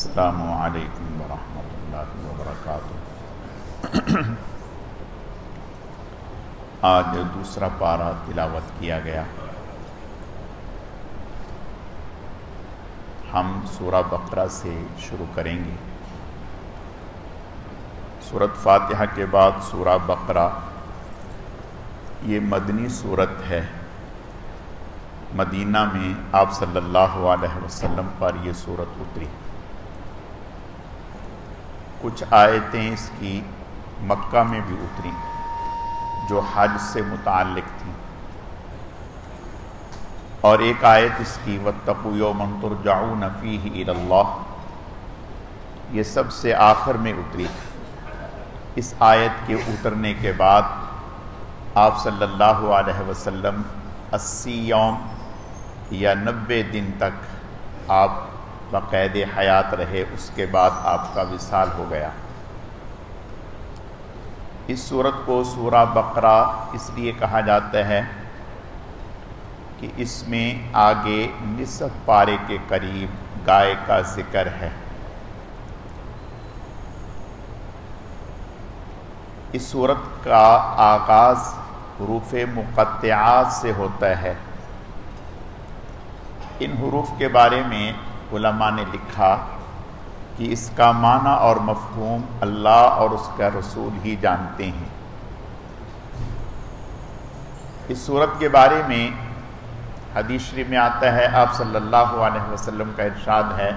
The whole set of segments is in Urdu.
السلام علیکم ورحمۃ اللہ وبرکاتہ۔ آج دوسرا پارہ تلاوت کیا گیا۔ ہم سورہ بقرہ سے شروع کریں گے۔ سورۃ فاتحہ کے بعد سورہ بقرہ یہ مدنی سورت ہے۔ مدینہ میں آپ صلی اللہ علیہ وسلم پر یہ سورت اتری۔ کچھ آیتیں اس کی مکہ میں بھی اتری جو حج سے متعلق تھیں، اور ایک آیت اس کی وَاتَّقُوا يَوْمًا تُرْجَعُونَ فِيهِ إِلَى اللَّهِ یہ سب سے آخر میں اتری۔ اس آیت کے اترنے کے بعد آپ صلی اللہ علیہ وسلم 80 یوم یا 90 دن تک آپ بقید حیات رہے، اس کے بعد آپ کا وصال ہو گیا۔ اس سورت کو سورہ بقرہ اس لیے کہا جاتا ہے کہ اس میں آگے نصف پارے کے قریب گائے کا ذکر ہے۔ اس سورت کا آغاز حروف مقطعات سے ہوتا ہے۔ ان حروف کے بارے میں علماء نے لکھا کہ اس کا معنی اور مفہوم اللہ اور اس کا رسول ہی جانتے ہیں۔ اس سورت کے بارے میں حدیث شریف میں آتا ہے، آپ صلی اللہ علیہ وسلم کا ارشاد ہے،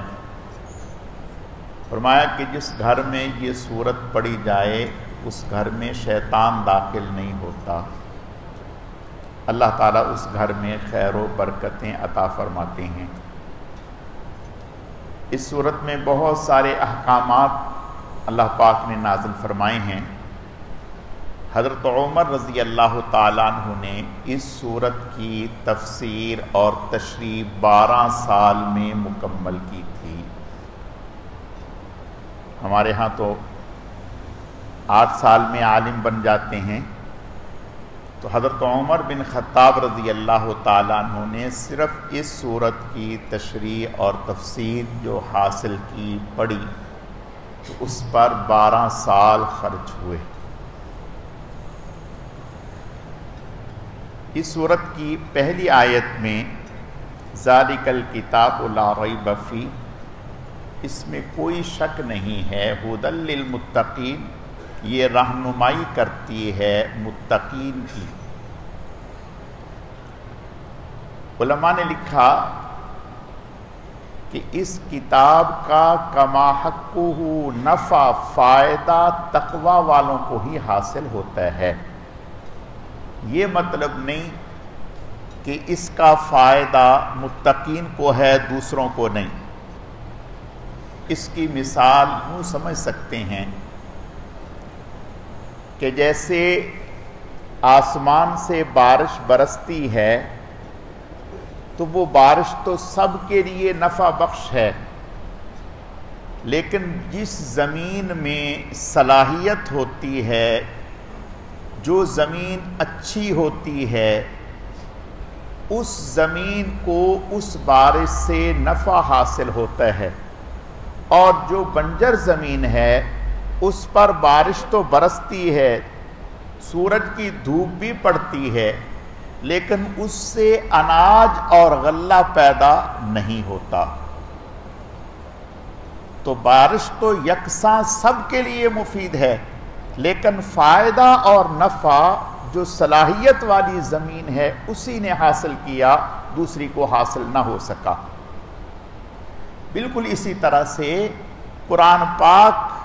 فرمایا کہ جس گھر میں یہ سورت پڑھی جائے اس گھر میں شیطان داخل نہیں ہوتا، اللہ تعالیٰ اس گھر میں خیر و برکتیں عطا فرماتے ہیں۔ اس صورت میں بہت سارے احکامات اللہ پاک نے نازل فرمائے ہیں۔ حضرت عمر رضی اللہ تعالیٰ عنہ نے اس صورت کی تفسیر اور تشریح 12 سال میں مکمل کی تھی۔ ہمارے ہاں تو 8 سال میں عالم بن جاتے ہیں، تو حضرت عمر بن خطاب رضی اللہ تعالیٰ عنہ نے صرف اس صورت کی تشریح اور تفسیر جو حاصل کی پڑھی تو اس پر 12 سال خرچ ہوئے۔ اس صورت کی پہلی آیت میں ذالک الکتاب لا ریب فیہ، اس میں کوئی شک نہیں ہے، ھدی للمتقین، یہ رہنمائی کرتی ہے متقین کی۔ علماء نے لکھا کہ اس کتاب کا کما حقہ نفع، فائدہ تقوی والوں کو ہی حاصل ہوتا ہے۔ یہ مطلب نہیں کہ اس کا فائدہ متقین کو ہے دوسروں کو نہیں۔ اس کی مثال یوں سمجھ سکتے ہیں کہ جیسے آسمان سے بارش برستی ہے تو وہ بارش تو سب کے لیے نفع بخش ہے، لیکن جس زمین میں صلاحیت ہوتی ہے، جو زمین اچھی ہوتی ہے، اس زمین کو اس بارش سے نفع حاصل ہوتا ہے، اور جو بنجر زمین ہے اس پر بارش تو برستی ہے، سورج کی دھوپ بھی پڑتی ہے، لیکن اس سے اناج اور غلہ پیدا نہیں ہوتا۔ تو بارش تو یکساں سب کے لیے مفید ہے، لیکن فائدہ اور نفع جو صلاحیت والی زمین ہے اسی نے حاصل کیا، دوسری کو حاصل نہ ہو سکا۔ بالکل اسی طرح سے قرآن پاک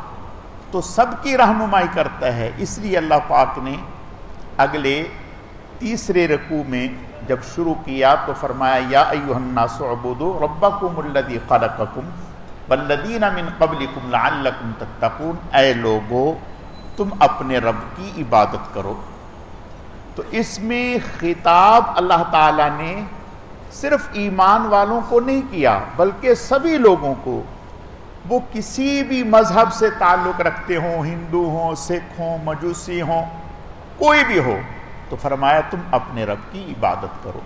تو سب کی رہنمائی کرتا ہے، اس لیے اللہ پاک نے اگلے تیسرے رکوع میں جب شروع کیا تو فرمایا یا ایھا الناس اعبدوا ربکم الذی خلقکم والذین من قبلکم لعلکم تتقون، اے لوگو تم اپنے رب کی عبادت کرو۔ تو اس میں خطاب اللہ تعالیٰ نے صرف ایمان والوں کو نہیں کیا بلکہ سبھی لوگوں کو، وہ کسی بھی مذہب سے تعلق رکھتے ہوں، ہندو ہوں، سکھ ہوں، مجوسی ہوں، کوئی بھی ہو، تو فرمایا تم اپنے رب کی عبادت کرو۔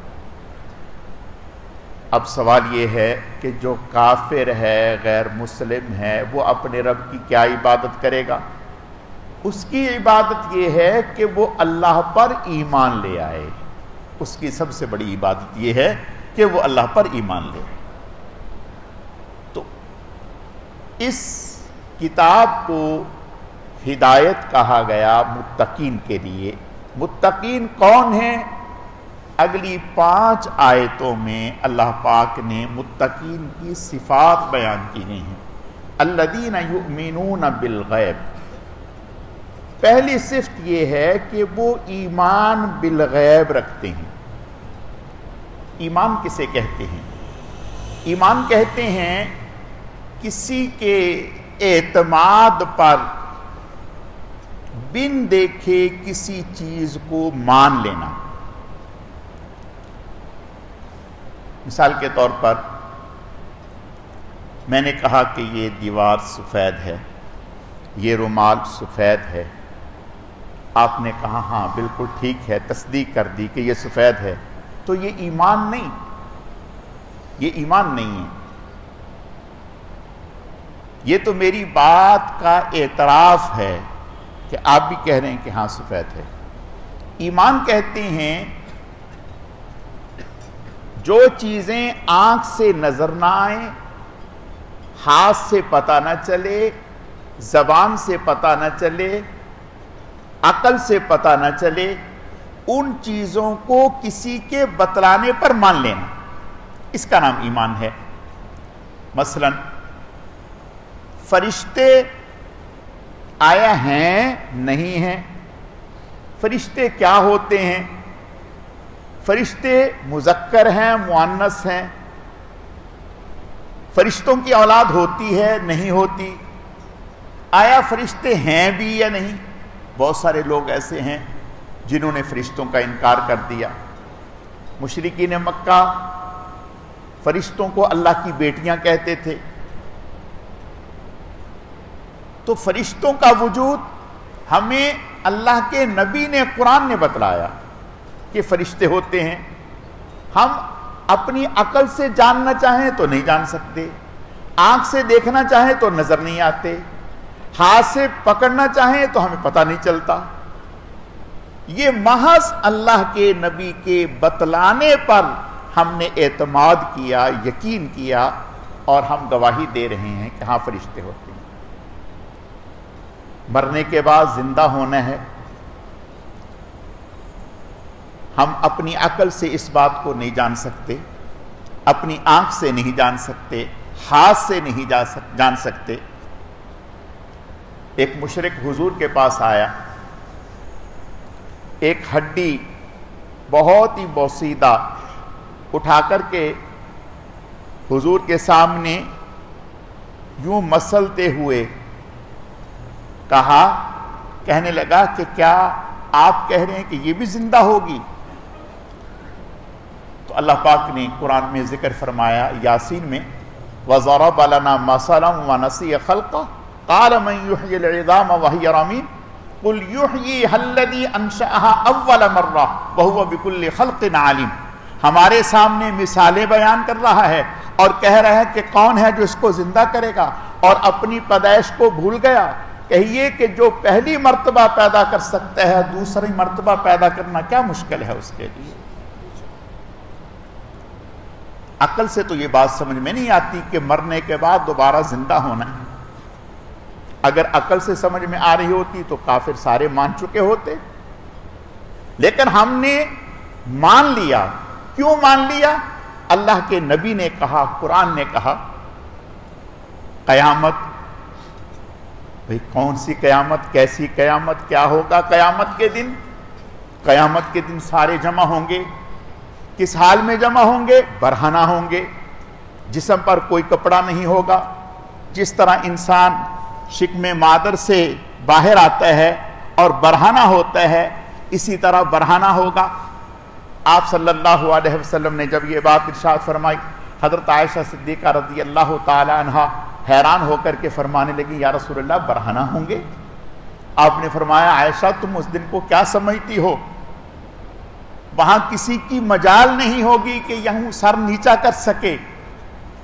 اب سوال یہ ہے کہ جو کافر ہے، غیر مسلم ہے، وہ اپنے رب کی کیا عبادت کرے گا؟ اس کی عبادت یہ ہے کہ وہ اللہ پر ایمان لے آئے. اس کی سب سے بڑی عبادت یہ ہے کہ وہ اللہ پر ایمان لے آئے. تو اس کتاب کو ہدایت کہا گیا متقین کے لیے. متقین کون ہیں؟ اگلی 5 آیتوں میں اللہ پاک نے متقین کی صفات بیان کی ہیں. الذین یؤمنون بالغیب. پہلی صفت یہ ہے کہ وہ ایمان بالغیب رکھتے ہیں. ایمان کسے کہتے ہیں؟ ایمان کہتے ہیں کسی کے اعتماد پر بن دیکھے کسی چیز کو مان لینا. مثال کے طور پر میں نے کہا کہ یہ دیوار سفید ہے، یہ رومال سفید ہے. آپ نے کہا ہاں بالکل ٹھیک ہے، تصدیق کر دی کہ یہ سفید ہے. تو یہ ایمان نہیں، یہ ایمان نہیں ہے. یہ تو میری بات کا اعتراف ہے کہ آپ بھی کہہ رہے ہیں کہ ہاں سفید ہے. ایمان کہتے ہیں جو چیزیں آنکھ سے نظر نہ آئیں، ہاتھ سے پتہ نہ چلے، زبان سے پتہ نہ چلے، عقل سے پتہ نہ چلے، ان چیزوں کو کسی کے بتلانے پر مان لینا، اس کا نام ایمان ہے. مثلا فرشتے آیا ہیں نہیں ہیں. فرشتے کیا ہوتے ہیں؟ فرشتے مذکر ہیں مؤنث ہیں؟ فرشتوں کی اولاد ہوتی ہے نہیں ہوتی؟ آیا فرشتے ہیں بھی یا نہیں؟ بہت سارے لوگ ایسے ہیں جنہوں نے فرشتوں کا انکار کر دیا. مشرکین مکہ فرشتوں کو اللہ کی بیٹیاں کہتے تھے. تو فرشتوں کا وجود ہمیں اللہ کے نبی نے، قرآن نے بتلایا کہ فرشتے ہوتے ہیں. ہم اپنی عقل سے جاننا چاہیں تو نہیں جان سکتے، آنکھ سے دیکھنا چاہیں تو نظر نہیں آتے، ہاتھ سے پکڑنا چاہیں تو ہمیں پتہ نہیں چلتا. یہ محض اللہ کے نبی کے بتلانے پر ہم نے اعتماد کیا، یقین کیا، اور ہم گواہی دے رہے ہیں کہ ہاں فرشتے ہوتے ہیں. مرنے کے بعد زندہ ہونا ہے. ہم اپنی عقل سے اس بات کو نہیں جان سکتے، اپنی آنکھ سے نہیں جان سکتے، ہاتھ سے نہیں جان سکتے. ایک مشرک حضور کے پاس آیا، ایک ہڈی بہت ہی بوسیدہ اٹھا کر کے حضور کے سامنے یوں مسلتے ہوئے کہنے لگا کہ کیا آپ کہہ رہے ہیں کہ یہ بھی زندہ ہوگی؟ تو اللہ پاک نے قرآن میں ذکر فرمایا یاسین میں وَضَرَبَ لَنَا مَثَلًا وَنَسِيَ خَلْقَهُ قَالَ مَنْ يُحْيِي الْعِظَامَ وَهِيَ رَمِيمٌ قُلْ يُحْيِيهَا الَّذِي أَنشَأَهَا أَوَّلَ مَرَّةٍ وَهُوَ بِكُلِّ خَلْقٍ عَلِيمٌ. ہمارے سامنے مثالیں بیان کر رہا ہے اور کہہ رہا ہے کہ کون ہے جو اس کو زندہ کرے گا اور اپنی پیدائش کو بھول گیا. کہیے کہ جو پہلی مرتبہ پیدا کر سکتا ہے دوسری مرتبہ پیدا کرنا کیا مشکل ہے اس کے لیے؟ عقل سے تو یہ بات سمجھ میں نہیں آتی کہ مرنے کے بعد دوبارہ زندہ ہونا ہے. اگر عقل سے سمجھ میں آ رہی ہوتی تو کافر سارے مان چکے ہوتے. لیکن ہم نے مان لیا. کیوں مان لیا؟ اللہ کے نبی نے کہا، قرآن نے کہا. قیامت، بھئی کون سی قیامت، کیسی قیامت، کیا ہوگا قیامت کے دن؟ قیامت کے دن سارے جمع ہوں گے. کس حال میں جمع ہوں گے؟ برہنہ ہوں گے. جسم پر کوئی کپڑا نہیں ہوگا. جس طرح انسان شکم مادر سے باہر آتا ہے اور برہنہ ہوتا ہے، اسی طرح برہنہ ہوگا. آپ صلی اللہ علیہ وسلم نے جب یہ بات ارشاد فرمائی، حضرت عائشہ صدیقہ رضی اللہ تعالی عنہا حیران ہو کر کے فرمانے لگی یا رسول اللہ برہنہ ہوں گے؟ آپ نے فرمایا عائشہ تم اس دن کو کیا سمجھتی ہو وہاں کسی کی مجال نہیں ہوگی کہ یہاں سر نیچا کر سکے.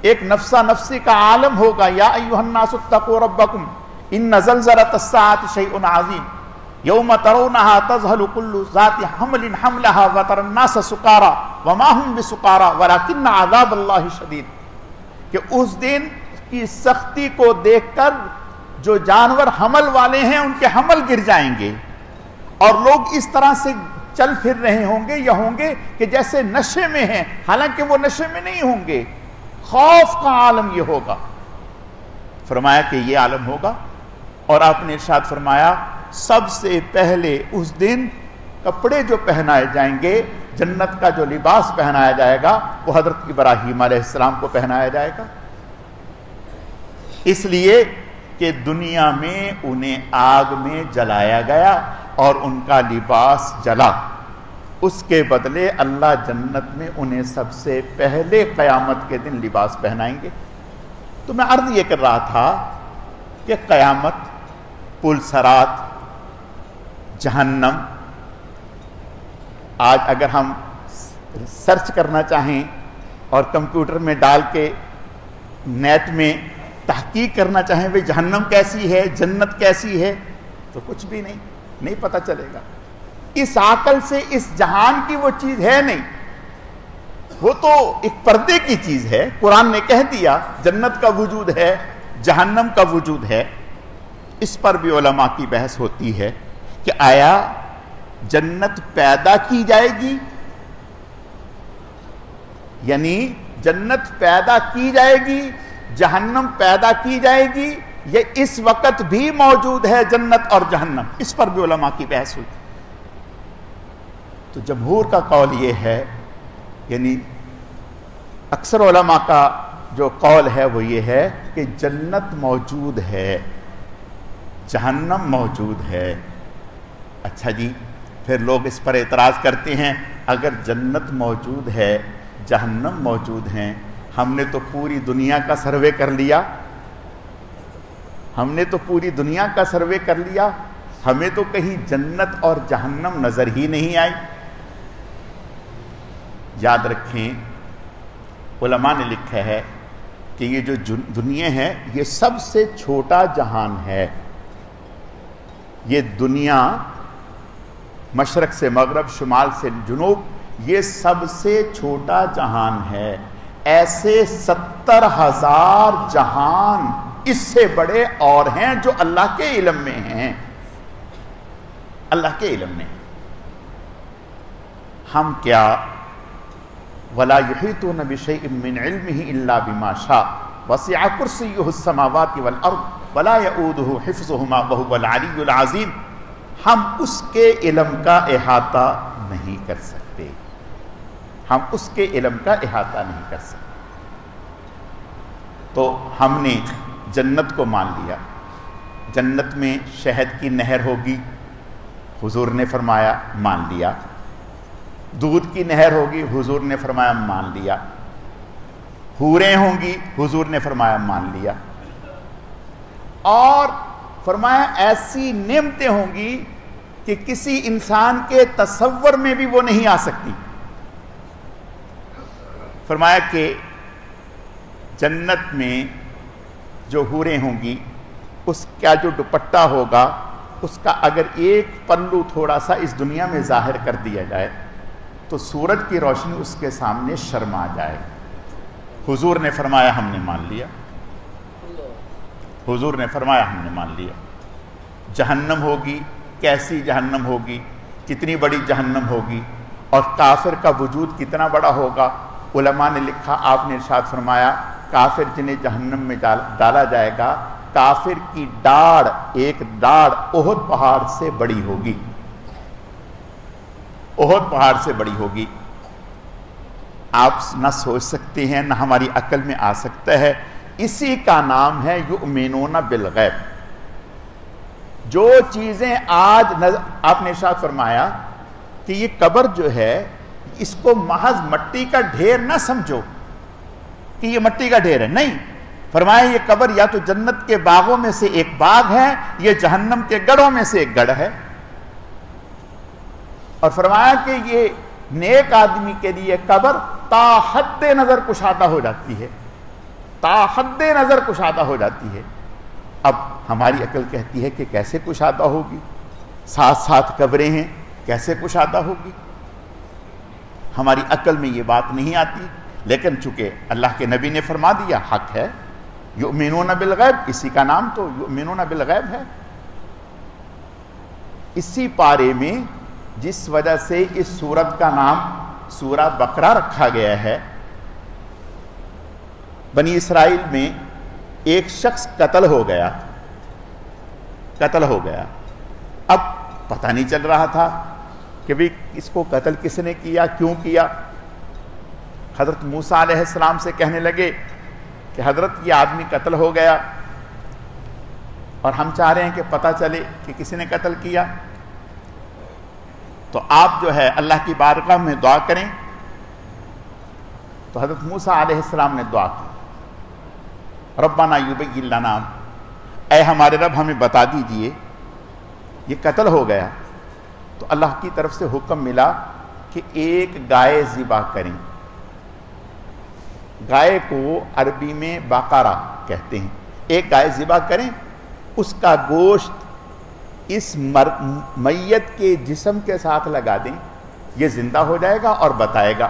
ایک نفسا نفسی کا عالم ہوگا. یا ایھا الناس اتقوا ربکم ان زلزلۃ الساعۃ شیء عظیم یوم ترونها تذهل كل ذات حمل حملها وترى الناس سکارى وما هم بسکارى ولكن عذاب اللہ شدید. کہ اس دن کی سختی کو دیکھ کر جو جانور حمل والے ہیں ان کے حمل گر جائیں گے اور لوگ اس طرح سے چل پھر رہے ہوں گے یا ہوں گے کہ جیسے نشے میں ہیں، حالانکہ وہ نشے میں نہیں ہوں گے. خوف کا عالم یہ ہوگا. فرمایا کہ یہ عالم ہوگا. اور آپ نے ارشاد فرمایا سب سے پہلے اس دن کپڑے جو پہنائے جائیں گے، جنت کا جو لباس پہنایا جائے گا وہ حضرت ابراہیم علیہ السلام کو پہنایا جائے گا. اس لیے کہ دنیا میں انہیں آگ میں جلایا گیا اور ان کا لباس جلا. اس کے بدلے اللہ جنت میں انہیں سب سے پہلے قیامت کے دن لباس پہنائیں گے. تو میں عرض یہ کر رہا تھا کہ قیامت، پل صراط، جہنم، آج اگر ہم سرچ کرنا چاہیں اور کمپیوٹر میں ڈال کے نیٹ میں تحقیق کرنا چاہیں وہ جہنم کیسی ہے، جنت کیسی ہے، تو کچھ بھی نہیں پتہ چلے گا. اس عقل سے اس جہان کی وہ چیز ہے نہیں، وہ تو ایک پردے کی چیز ہے. قرآن نے کہہ دیا جنت کا وجود ہے، جہنم کا وجود ہے. اس پر بھی علماء کی بحث ہوتی ہے کہ آیا جنت پیدا کی جائے گی، یعنی جنت پیدا کی جائے گی، جہنم پیدا کی جائے گی، یہ اس وقت بھی موجود ہے جنت اور جہنم. اس پر بھی علماء کی بحث ہوئی. تو جمہور کا قول یہ ہے، یعنی اکثر علماء کا جو قول ہے وہ یہ ہے کہ جنت موجود ہے، جہنم موجود ہے. اچھا جی، پھر لوگ اس پر اعتراض کرتے ہیں اگر جنت موجود ہے، جہنم موجود ہیں، ہم نے تو پوری دنیا کا سروے کر لیا، ہمیں تو کہیں جنت اور جہنم نظر ہی نہیں آئی. یاد رکھیں علماء نے لکھا ہے کہ یہ جو دنیا ہے یہ سب سے چھوٹا جہان ہے. یہ دنیا مشرق سے مغرب، شمال سے جنوب، یہ سب سے چھوٹا جہان ہے. ایسے 70,000 جہان اس سے بڑے اور ہیں جو اللہ کے علم میں ہیں. اللہ کے علم میں ہم کیا وَلَا يُحِيطُونَ بِشَيْءٍ مِّنْ عِلْمِهِ إِلَّا بِمَا شَاءَ وَسِعَ كُرْسِيُّهُ السَّمَاوَاتِ وَالْأَرْضِ وَلَا يَئُودُهُ حِفْظُهُمَا وَهُوَ الْعَلِيُّ الْعَظِيمُ. ہم اس کے علم کا احاطہ نہیں کر سکتے، ہم اس کے علم کا احاطہ نہیں کر سکتے. تو ہم نے جنت کو مان لیا. جنت میں شہد کی نہر ہوگی، حضور نے فرمایا مان لیا. دودھ کی نہر ہوگی، حضور نے فرمایا مان لیا. حوریں ہوں گی، حضور نے فرمایا مان لیا. اور فرمایا ایسی نعمتیں ہوں گی کہ کسی انسان کے تصور میں بھی وہ نہیں آ سکتی. فرمایا کہ جنت میں جو حوریں ہوں گی اس کا جو دوپٹہ ہوگا اس کا اگر ایک پلو تھوڑا سا اس دنیا میں ظاہر کر دیا جائے تو سورج کی روشنی اس کے سامنے شرما جائے. حضور نے فرمایا ہم نے مان لیا. حضور نے فرمایا ہم نے مان لیا. جہنم ہوگی، کیسی جہنم ہوگی، کتنی بڑی جہنم ہوگی اور کافر کا وجود کتنا بڑا ہوگا. علماء نے لکھا، آپ نے ارشاد فرمایا کافر جنہیں جہنم میں ڈالا جائے گا، کافر کی ڈاڑھ، ایک ڈاڑھ احد پہاڑ سے بڑی ہوگی، احد پہاڑ سے بڑی ہوگی. آپ نہ سوچ سکتے ہیں، نہ ہماری عقل میں آ سکتا ہے. اسی کا نام ہے یؤمنون بالغیب. جو چیزیں آج آپ نے ارشاد فرمایا کہ یہ قبر جو ہے اس کو محض مٹی کا ڈھیر نہ سمجھو کہ یہ مٹی کا ڈھیر ہے، نہیں. فرمایا یہ قبر یا تو جنت کے باغوں میں سے ایک باغ ہے، یہ جہنم کے گڑھوں میں سے ایک گڑھ ہے. اور فرمایا کہ یہ نیک آدمی کے لیے قبر تا حد نظر کشادہ ہو جاتی ہے، تا حد نظر کشادہ ہو جاتی ہے۔ اب ہماری عقل کہتی ہے کہ کیسے کشادہ ہوگی، ساتھ ساتھ قبریں ہیں، کیسے کشادہ ہوگی؟ ہماری عقل میں یہ بات نہیں آتی، لیکن چونکہ اللہ کے نبی نے فرما دیا حق ہے، یؤمنون بالغیب، اسی کا نام تو یؤمنون بالغیب ہے۔ اسی پارے میں جس وجہ سے اس سورت کا نام سورہ بقرہ رکھا گیا ہے، بنی اسرائیل میں ایک شخص قتل ہو گیا، اب پتہ نہیں چل رہا تھا کہ بھی اس کو قتل کس نے کیا، کیوں کیا۔ حضرت موسیٰ علیہ السلام سے کہنے لگے کہ حضرت یہ آدمی قتل ہو گیا اور ہم چاہ رہے ہیں کہ پتہ چلے کہ کسی نے قتل کیا، تو آپ جو ہے اللہ کی بارگاہ میں دعا کریں۔ تو حضرت موسیٰ علیہ السلام نے دعا کی، ربنا یبین لنا، اے ہمارے رب ہمیں بتا دیجئے یہ قتل ہو گیا۔ تو اللہ کی طرف سے حکم ملا کہ ایک گائے ذبح کریں۔ گائے کو عربی میں بقرہ کہتے ہیں۔ ایک گائے ذبح کریں، اس کا گوشت اس میت کے جسم کے ساتھ لگا دیں، یہ زندہ ہو جائے گا اور بتائے گا۔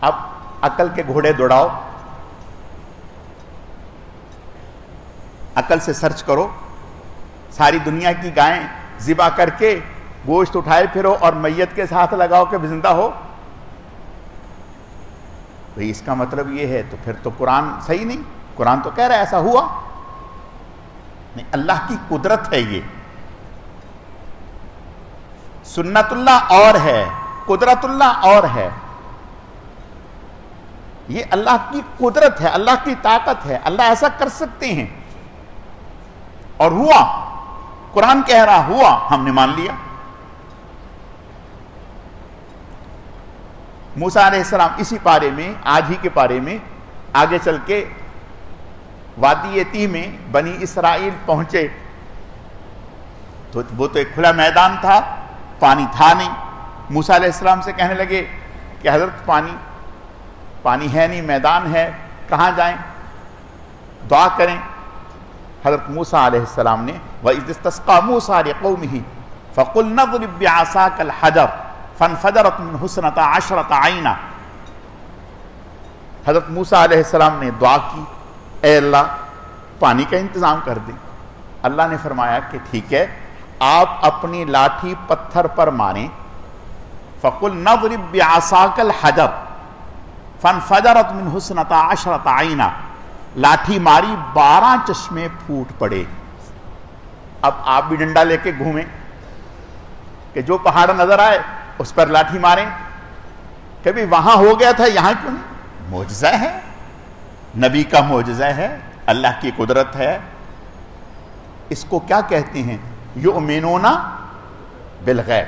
اب عقل کے گھوڑے دوڑاؤ، عقل سے سرچ کرو، ساری دنیا کی گائیں ذبح کر کے گوشت اٹھائے پھرو اور میت کے ساتھ لگاؤ کہ زندہ ہو، بھئی اس کا مطلب یہ ہے تو پھر تو قرآن صحیح نہیں۔ قرآن تو کہہ رہا ہے ایسا ہوا نہیں، اللہ کی قدرت ہے، یہ سنت اللہ اور ہے، قدرت اللہ اور ہے۔ یہ اللہ کی قدرت ہے، اللہ کی طاقت ہے، اللہ ایسا کر سکتے ہیں، اور ہوا، قرآن کہہ رہا ہوا، ہم نے مان لیا۔ موسیٰ علیہ السلام اسی پارے میں، آج ہی کے پارے میں آگے چل کے وادی تیہ میں بنی اسرائیل پہنچے تو وہ تو ایک کھلا میدان تھا، پانی تھا نہیں۔ موسیٰ علیہ السلام سے کہنے لگے کہ حضرت پانی ہے نہیں، میدان ہے، کہاں جائیں؟ دعا کریں۔ حضرت موسیٰ علیہ السلام نے وَإِذِ اسْتَسْقَىٰ مُوسَىٰ لِقَوْمِهِ فَقُلْنَا اضْرِب بِّعَصَاكَ الْحَجَرَ فَانْفَجَرَتْ مِنْهُ اثْنَتَا عَشْرَةَ عَيْنًا۔ حضرت موسیٰ علیہ السلام نے دعا کی، اے اللہ پانی کا انتظام کر دیں۔ اللہ نے فرمایا کہ ٹھیک ہے، آپ اپنی لاٹھی پتھر پر ماریں۔ فَقُلْنَا اضْرِب بِّعَصَاكَ الْحَجَرَ فَانْفَجَرَتْ مِنْهُ اثْنَتَا عَشْرَةَ عَيْنًا، لاٹھی ماری 12 چشمے پھوٹ پڑے۔ اب آپ بھی ڈنڈا لے کے گھومیں کہ جو پہاڑ نظر آئے اس پر لاٹھی ماریں، کبھی وہاں ہو گیا تھا یہاں کیوں نہیں؟ معجزہ ہے، نبی کا معجزہ ہے، اللہ کی قدرت ہے۔ اس کو کیا کہتے ہیں؟ یؤمنون بالغیب۔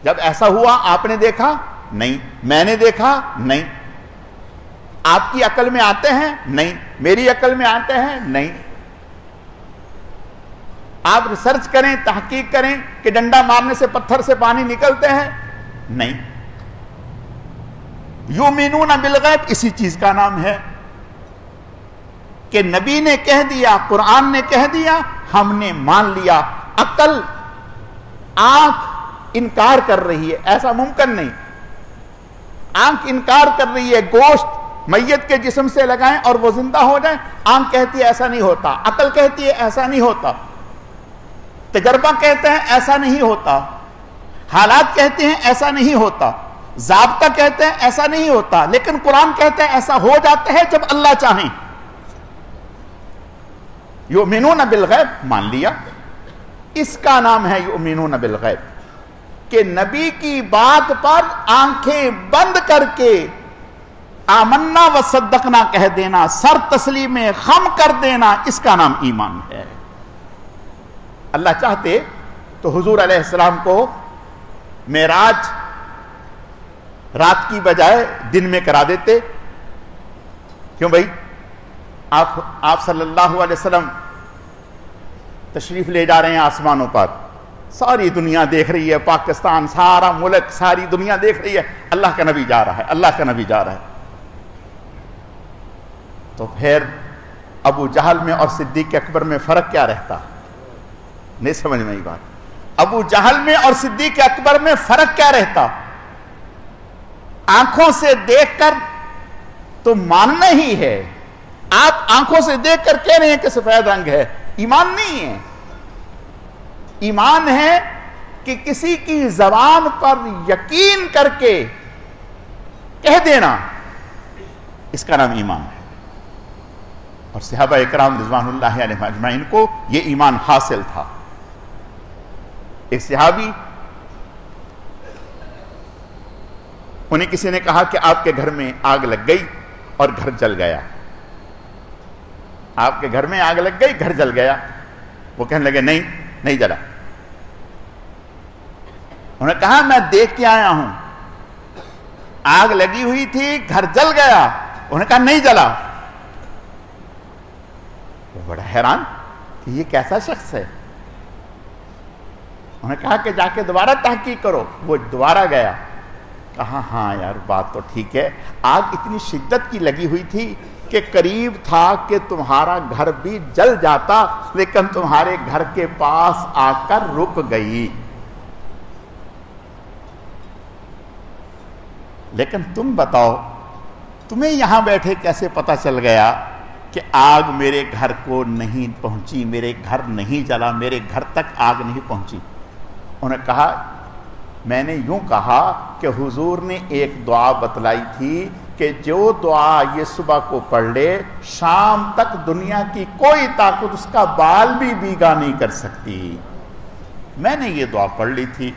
جب ایسا ہوا آپ نے دیکھا نہیں، میں نے دیکھا نہیں، آپ کی عقل میں آتے ہیں نہیں، میری عقل میں آتے ہیں نہیں۔ آپ ریسرچ کریں، تحقیق کریں کہ ڈنڈا مارنے سے پتھر سے پانی نکلتے ہیں نہیں۔ یؤمنون بالغیب اسی چیز کا نام ہے کہ نبی نے کہہ دیا، قرآن نے کہہ دیا، ہم نے مان لیا۔ عقل، آنکھ انکار کر رہی ہے، ایسا ممکن نہیں۔ آنکھ انکار کر رہی ہے، گوشت میت کے جسم سے لگائیں اور وہ زندہ ہو جائیں، آنکھ کہتی ہے ایسا نہیں ہوتا، عقل کہتی ہے ایسا نہیں ہوتا، تجربہ کہتے ہیں ایسا نہیں ہوتا، حالات کہتے ہیں ایسا نہیں ہوتا، ضابطہ کہتے ہیں ایسا نہیں ہوتا، لیکن قرآن کہتے ہیں ایسا ہو جاتا ہے جب اللہ چاہیں۔ یؤمنون بالغیب مان لیا، اس کا نام ہے یؤمنون بالغیب، کہ نبی کی بات پر آنکھیں بند کر کے آمنا و صدقنا کہہ دینا، سر تسلیم خم کر دینا، اس کا نام ایمان ہے۔ اللہ چاہتے تو حضور علیہ السلام کو معراج رات کی بجائے دن میں کرا دیتے۔ کیوں بھائی؟ آپ صلی اللہ علیہ وسلم تشریف لے جا رہے ہیں آسمانوں پر، ساری دنیا دیکھ رہی ہے، پاکستان سارا ملک ساری دنیا دیکھ رہی ہے، اللہ کا نبی جا رہا ہے، اللہ کا نبی جا رہا ہے. تو پھر ابو جہل میں اور صدیق اکبر میں فرق کیا رہتا؟ نہیں سمجھ میں یہ بات. ابو جہل میں اور صدیق اکبر میں فرق کیا رہتا؟ آنکھوں سے دیکھ کر تو ماننا ہی ہے. آپ آنکھوں سے دیکھ کر کہہ رہے ہیں کہ سفید رنگ ہے، ایمان نہیں ہے. ایمان ہے کہ کسی کی زبان پر یقین کر کے کہہ دینا، اس کا نام ایمان ہے. اور صحابہ اکرام رضوان اللہ علیہم اجمعین کو یہ ایمان حاصل تھا. ایک صحابی، انہیں کسی نے کہا کہ آپ کے گھر میں آگ لگ گئی اور گھر جل گیا. آپ کے گھر میں آگ لگ گئی، گھر جل گیا. وہ کہنے لگے نہیں جلا. انہوں نے کہا میں دیکھ کے آیا ہوں، آگ لگی ہوئی تھی، گھر جل گیا. انہوں نے کہا نہیں جلا. وہ بڑا حیران کہ یہ کیسا شخص ہے. انہوں نے کہا کہ جا کے دوبارہ تحقیق کرو. وہ دوبارہ گیا، کہا ہاں یار بات تو ٹھیک ہے، آگ اتنی شدت کی لگی ہوئی تھی کہ قریب تھا کہ تمہارا گھر بھی جل جاتا، لیکن تمہارے گھر کے پاس آ کر رک گئی. لیکن تم بتاؤ، تمہیں یہاں بیٹھے کیسے پتا چل گیا کہ آگ میرے گھر کو نہیں پہنچی، میرے گھر نہیں جلا، میرے گھر تک آگ نہیں پہنچی؟ انہوں نے کہا میں نے یوں کہا کہ حضور نے ایک دعا بتلائی تھی کہ جو دعا یہ صبح کو پڑھ لے، شام تک دنیا کی کوئی طاقت اس کا بال بھی بھیگا نہیں کر سکتی. میں نے یہ دعا پڑھ لی تھی.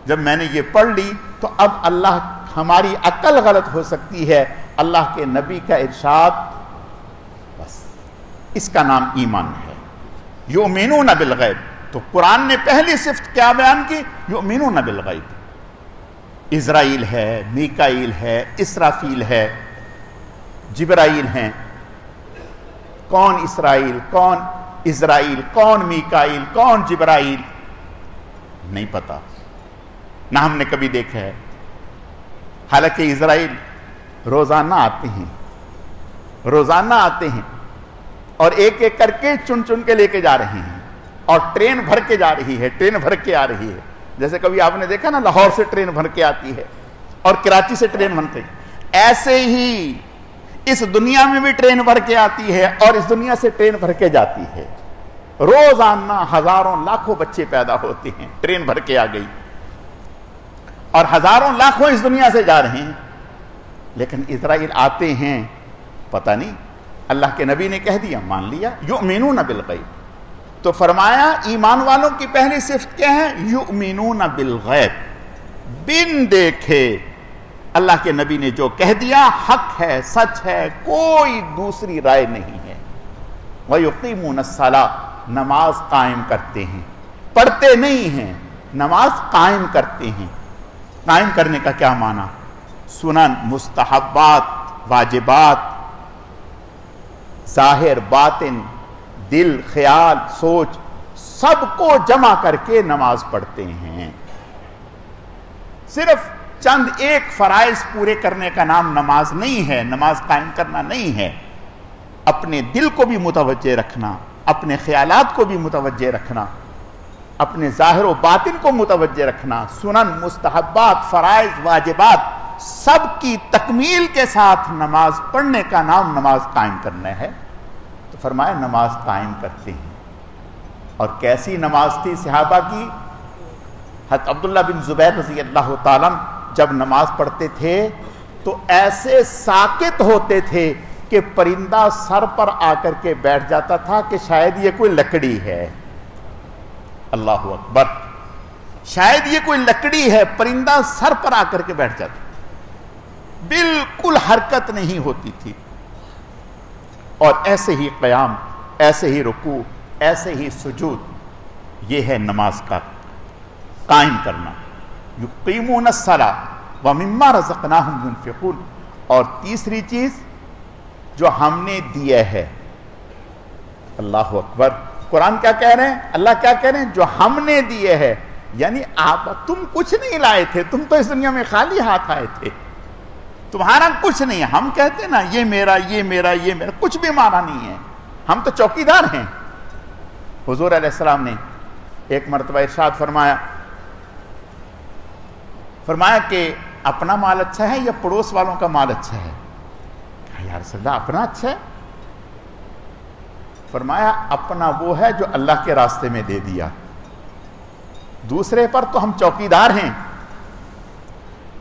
جب میں نے یہ پڑھ لی تو اب اللہ، ہماری عقل غلط ہو سکتی ہے، اللہ کے نبی کا ارشاد، بس اس کا نام ایمان ہے. یؤمنون بالغیب. تو قرآن نے پہلی صفت کیا بیان کی؟ یؤمنون بالغیب. اسرائیل ہے، میکائیل ہے، اسرافیل ہے، جبرائیل ہیں. کون اسرائیل، کون اسرائیل، کون میکائیل، کون جبرائیل؟ نہیں پتا، نہ ہم نے کبھی دیکھا ہے. حالانکہ اسرائیل روزانہ آتے ہیں، روزانہ آتے ہیں اور ایک ایک کر کے چن چن کے لے کے جا رہے ہیں، اور ٹرین بھر کے جا رہی ہے، ٹرین بھر کے آ رہی ہے. جیسے کبھی آپ نے دیکھا نا لاہور سے ٹرین بھر کے آتی ہے اور کراچی سے ٹرین بھر کے، ایسے ہی اس دنیا میں بھی ٹرین بھر کے آتی ہے اور اس دنیا سے ٹرین بھر کے جاتی ہے. روزانہ ہزاروں لاکھوں بچے پیدا ہوتے ہیں. ٹرین بھر کے آ گئی اور ہزاروں لاکھوں اس دنیا سے جا رہے ہیں. لیکن اسرائیل آتے ہیں، پتہ نہیں، اللہ کے نبی نے کہہ دیا، مان لیا. یؤمنون بالغیب. تو فرمایا ایمان والوں کی پہلی صفت کیا ہے؟ یؤمنون بالغیب. بن دیکھے اللہ کے نبی نے جو کہہ دیا حق ہے، سچ ہے، کوئی دوسری رائے نہیں ہے. وَيُقِيمُونَ الصَّلَاةَ. نماز قائم کرتے ہیں، پڑھتے نہیں ہیں، نماز قائم کرتے ہیں. قائم کرنے کا کیا معنی؟ سنن، مستحبات، واجبات، ظاہر باطن، دل، خیال، سوچ، سب کو جمع کر کے نماز پڑھتے ہیں. صرف چند ایک فرائض پورے کرنے کا نام نماز نہیں ہے، نماز قائم کرنا نہیں ہے. اپنے دل کو بھی متوجہ رکھنا، اپنے خیالات کو بھی متوجہ رکھنا، اپنے ظاہر و باطن کو متوجہ رکھنا، سنن، مستحبات، فرائض، واجبات، سب کی تکمیل کے ساتھ نماز پڑھنے کا نام نماز قائم کرنا ہے. تو فرمایا نماز قائم کرتے ہیں. اور کیسی نماز تھی صحابہ کی؟ حضرت عبداللہ بن زبیر رضی اللہ تعالیٰ جب نماز پڑھتے تھے تو ایسے ساکت ہوتے تھے کہ پرندہ سر پر آ کر کے بیٹھ جاتا تھا کہ شاید یہ کوئی لکڑی ہے. اللہ اکبر، شاید یہ کوئی لکڑی ہے. پرندہ سر پر آ کر کے بیٹھ جاتا، بالکل حرکت نہیں ہوتی تھی. اور ایسے ہی قیام، ایسے ہی رکوع، ایسے ہی سجود. یہ ہے نماز کا قائم کرنا. یقیمون الصلاۃ ومما رزقناہم ينفقون. اور تیسری چیز جو ہم نے دیا ہے، اللہ اکبر، قرآن کیا کہہ رہے ہیں، اللہ کیا کہہ رہے ہیں، جو ہم نے دیے ہیں، یعنی تم کچھ نہیں لائے تھے، تم تو اس دنیا میں خالی ہاتھ آئے تھے، تمہارا کچھ نہیں ہے. ہم کہتے ہیں نا یہ میرا یہ میرا یہ میرا، کچھ بھی ہمارا نہیں ہے، ہم تو چوکیدار ہیں. حضور علیہ السلام نے ایک مرتبہ ارشاد فرمایا کہ اپنا مال اچھا ہے یا پڑوس والوں کا مال اچھا ہے؟ یا رسول اللہ اپنا اچھا ہے. فرمایا اپنا وہ ہے جو اللہ کے راستے میں دے دیا، دوسرے پر تو ہم چوکیدار ہیں.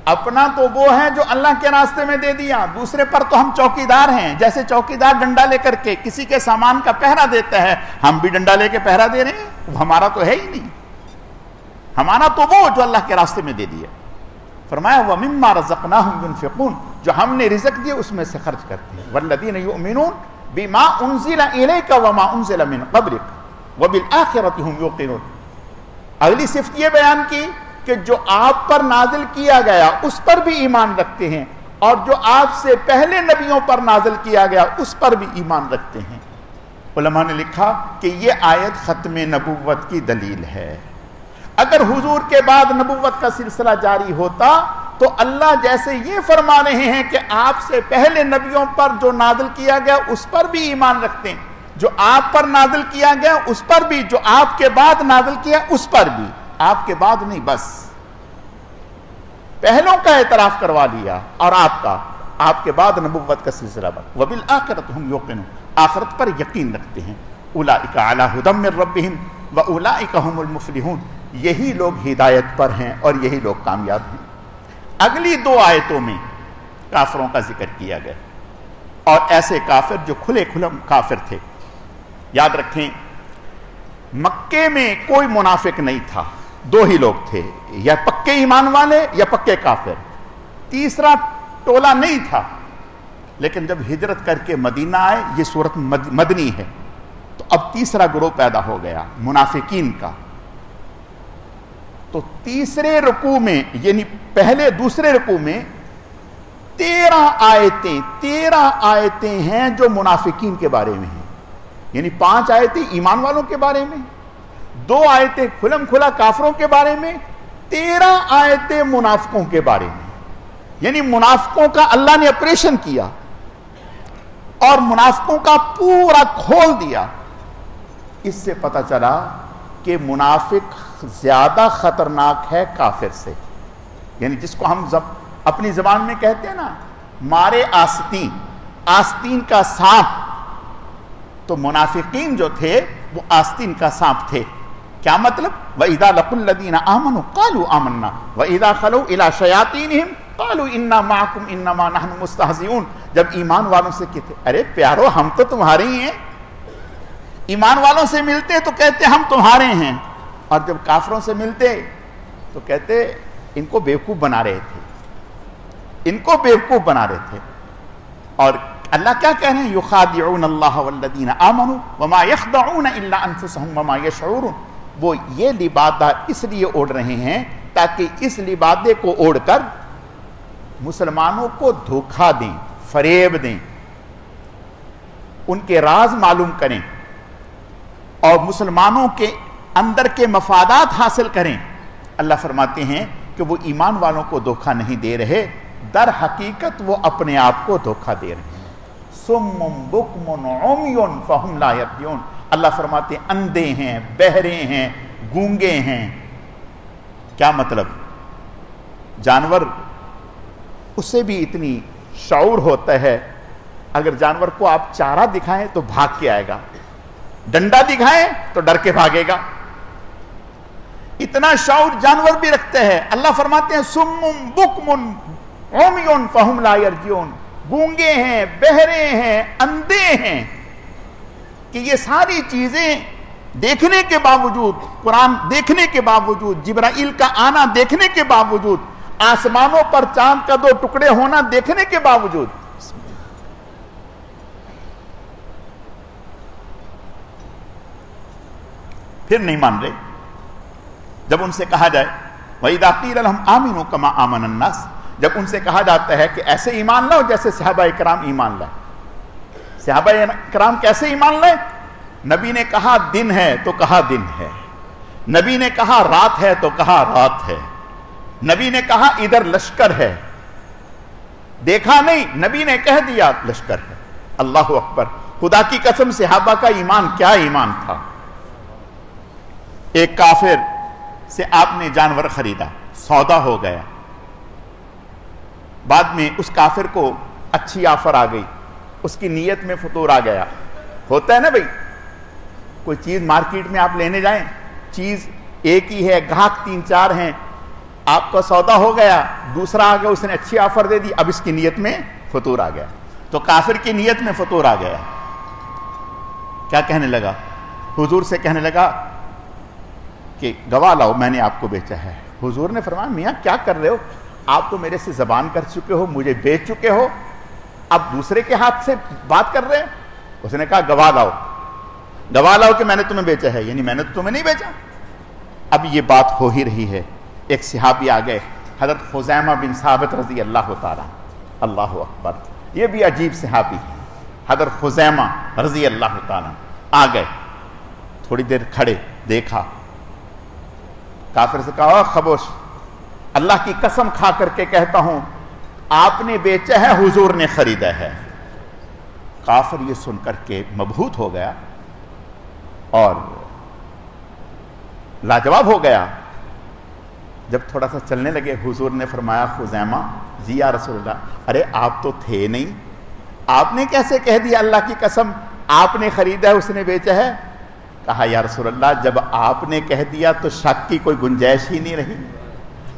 اپنا تو وہ ہے جو اللہ کے راستے میں دے دیا، دوسرے پر تو ہم چوکیدار ہیں. جیسے چوکیدار ڈنڈا لے کر کے کسی کے سامان کا پہرا دیتا ہے، ہم بھی ڈنڈا لے کے پہرا دے رہے ہیں. ہمارا تو ہے ہی نہیں، ہمارا تو وہ جو اللہ کے راستے میں دے دیا. فرمایا وَمِمَّا رَزَقْنَاهُمْ يُنْفِقُونَ، جو ہم نے رزق دیے اس میں سے خرچ کرتے ہیں. وَالَّذِينَ يُؤْمِنُونَ بِمَا أُنزِلَ إِلَيْكَ وَمَا أُنزِلَ مِنْ قَبْلِكَ وَبِالْآخِرَةِ هُمْ يُوقِنُونَ. اگلی صفت یہ بیان کی کہ جو آپ پر نازل کیا گیا اس پر بھی ایمان رکھتے ہیں، اور جو آپ سے پہلے نبیوں پر نازل کیا گیا اس پر بھی ایمان رکھتے ہیں. علماء نے لکھا کہ یہ آیت ختم نبوت کی دلیل ہے. اگر حضور کے بعد نبوت کا سلسلہ جاری ہوتا تو اللہ جیسے یہ فرما رہے ہیں کہ آپ سے پہلے نبیوں پر جو نازل کیا گیا اس پر بھی ایمان رکھتے ہیں، جو آپ پر نازل کیا گیا اس پر بھی، جو آپ کے بعد نازل کیا اس پر بھی. آپ کے بعد نہیں، بس پہلوں کا اعتراف کروا لیا اور آپ کے بعد نبوت کا سلسلہ بڑھ. وَبِالْآخِرَةِ هُمْ يُوقِنُونَ، آخرت پر یقین رکھتے ہیں. أُولَٰئِكَ عَلَىٰ هُدًى مِّن رَّبِّهِمْ وَأُولَٰئِكَ هُمُ الْمُفْلِحُونَ. یہی لوگ ہدایت پر ہیں اور یہی لوگ کامیاب ہیں. اگلی دو آیتوں میں کافروں کا ذکر کیا گیا، اور ایسے کافر جو کھلے کھلم کافر تھے. یاد رکھیں مکے میں کوئی منافق نہیں تھا، دو ہی لوگ تھے، یا پکے ایمان والے یا پکے کافر، تیسرا ٹولہ نہیں تھا. لیکن جب ہجرت کر کے مدینہ آئے، یہ صورت مدنی ہے، تو اب تیسرا گروہ پیدا ہو گیا منافقین کا. تو تیسرے رکوع میں، یعنی پہلے دوسرے رکوع میں 13 آیتیں ہیں جو منافقین کے بارے میں ہیں. یعنی 5 آیتیں ایمان والوں کے بارے میں، 2 آیتیں کھلم کھلا کافروں کے بارے میں، 13 آیتیں منافقوں کے بارے میں. یعنی منافقوں کا اللہ نے آپریشن کیا اور منافقوں کا پورا کھول دیا. اس سے پتہ چلا کہ منافق زیادہ خطرناک ہے کافر سے. یعنی جس کو ہم اپنی زبان میں کہتے ہیں نا مارے آستین کا سانپ، تو منافقین جو تھے وہ آستین کا سانپ تھے. کیا مطلب؟ وَإِذَا لَقُوا الَّذِينَ آمَنُوا قَالُوا آمَنَّا وَإِذَا خَلَوْا إِلَىٰ شَيَاطِينِهِمْ قَالُوا إِنَّا مَعَكُمْ إِنَّمَا نَحْنُ مُسْتَهْزِئُونَ. جب ایمان والوں سے کہتے ارے پیارو ہم تو تمہارے ہی ہیں، ایمان والوں سے ملتے تو کہتے ہم تمہارے ہیں، اور جب کافروں سے ملتے تو کہتے ان کو بیوقوف بنا رہے تھے. اور اللہ کیا کہہ رہے ہیں؟ یخادعون اللہ والذین آمنوا وما یخدعون الا انفسهم وما یشعرون. وہ یہ لبادہ اس لیے اوڑھ رہے ہیں تاکہ اس لبادے کو اوڑھ کر مسلمانوں کو دھوکہ دیں، فریب دیں، ان کے راز معلوم کریں اور مسلمانوں کے اندر کے مفادات حاصل کریں. اللہ فرماتے ہیں کہ وہ ایمان والوں کو دھوکہ نہیں دے رہے، در حقیقت وہ اپنے آپ کو دھوکہ دے رہے ہیں. سم بکم عمی فہم لا یرجعون. اللہ فرماتے ہیں اندھے ہیں، بہرے ہیں، گونگے ہیں. کیا مطلب؟ جانور اس سے بھی اتنی شعور ہوتا ہے، اگر جانور کو آپ چارہ دکھائیں تو بھاگ کے آئے گا، ڈنڈا دکھائیں تو ڈر کے بھاگے گا. اتنا شعور جانور بھی رکھتے ہیں. اللہ فرماتے ہیں سم بکم عمی فہم لا یرجعون. گونگے ہیں، بہرے ہیں، اندھے ہیں، کہ یہ ساری چیزیں دیکھنے کے باوجود، قرآن دیکھنے کے باوجود، جبرائیل کا آنا دیکھنے کے باوجود، آسمانوں پر چاند کا 2 ٹکڑے ہونا دیکھنے کے باوجود، پھر نہیں مان رہے. جب ان سے کہا جائے وَإِذَا قِيلَ لَهُمْ آمِنُوا كَمَا آمَنَ النَّاسِ، جب ان سے کہا جاتا ہے کہ ایسے ایمان لاؤ جیسے صحابہ کرام ایمان لائے. صحابہ کرام کیسے ایمان لائے؟ نبی نے کہا دن ہے تو کہا دن ہے، نبی نے کہا رات ہے تو کہا رات ہے، نبی نے کہا ادھر لشکر ہے، دیکھا نہیں، نبی نے کہہ دیا لشکر ہے۔ اللہ اکبر! خدا کی قسم صحابہ کا ایمان کیا ایمان تھا۔ ایک کافر سے آپ نے جانور خریدا، سودا ہو گیا، بعد میں اس کافر کو اچھی آفر آ گئی، اس کی نیت میں فطور آ گیا۔ ہوتا ہے نا بھائی، کوئی چیز مارکیٹ میں آپ لینے جائیں، چیز ایک ہی ہے، گاہک 3-4 ہیں، آپ کا سودا ہو گیا، دوسرا آ گیا، اس نے اچھی آفر دے دی، اب اس کی نیت میں فطور آ گیا۔ تو کافر کی نیت میں فطور آ گیا، کیا کہنے لگا؟ حضور سے کہنے لگا کہ گواہ لاؤ، میں نے آپ کو بیچا ہے۔ حضور نے فرمایا میاں کیا کر رہے ہو؟ آپ تو میرے سے زبان کر چکے ہو، مجھے بیچ چکے ہو، اب دوسرے کے ہاتھ سے بات کر رہے ہیں؟ اس نے کہا گواہ لاؤ، گواہ لاؤ کہ میں نے تمہیں بیچا ہے، یعنی میں نے تو تمہیں نہیں بیچا۔ اب یہ بات ہو ہی رہی ہے، ایک صحابی آ گئے، حضرت خزیمہ بن ثابت رضی اللہ تعالیٰ، اللہ اکبر، یہ بھی عجیب صحابی ہے، حضرت خزیمہ رضی اللہ تعالیٰ آ گئے، تھوڑی دیر کھڑے، دیکھا، کافر سے کہا خاموش، اللہ کی قسم کھا کر کے کہتا ہوں آپ نے بیچا ہے، حضور نے خریدا ہے۔ کافر یہ سن کر کے مبہوت ہو گیا اور لاجواب ہو گیا۔ جب تھوڑا سا چلنے لگے، حضور نے فرمایا خزیمہ جی یا رسول اللہ، ارے آپ تو تھے نہیں، آپ نے کیسے کہہ دیا اللہ کی قسم آپ نے خریدا ہے، اس نے بیچا ہے؟ کہا یا رسول اللہ جب آپ نے کہہ دیا تو شک کی کوئی گنجائش ہی نہیں رہی،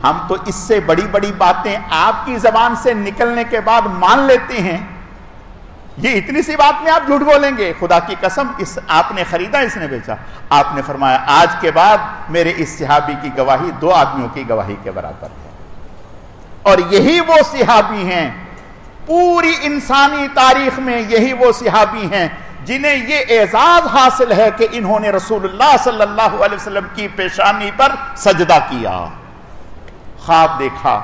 ہم تو اس سے بڑی بڑی باتیں آپ کی زبان سے نکلنے کے بعد مان لیتے ہیں، یہ اتنی سی بات میں آپ جھوٹ بولیں گے؟ خدا کی قسم اس آپ نے خریدا، اس نے بیچا۔ آپ نے فرمایا آج کے بعد میرے اس صحابی کی گواہی 2 آدمیوں کی گواہی کے برابر ہے۔ اور یہی وہ صحابی ہیں، پوری انسانی تاریخ میں یہی وہ صحابی ہیں جنہیں یہ اعزاز حاصل ہے کہ انہوں نے رسول اللہ صلی اللہ علیہ وسلم کی پیشانی پر سجدہ کیا۔ خواب دیکھا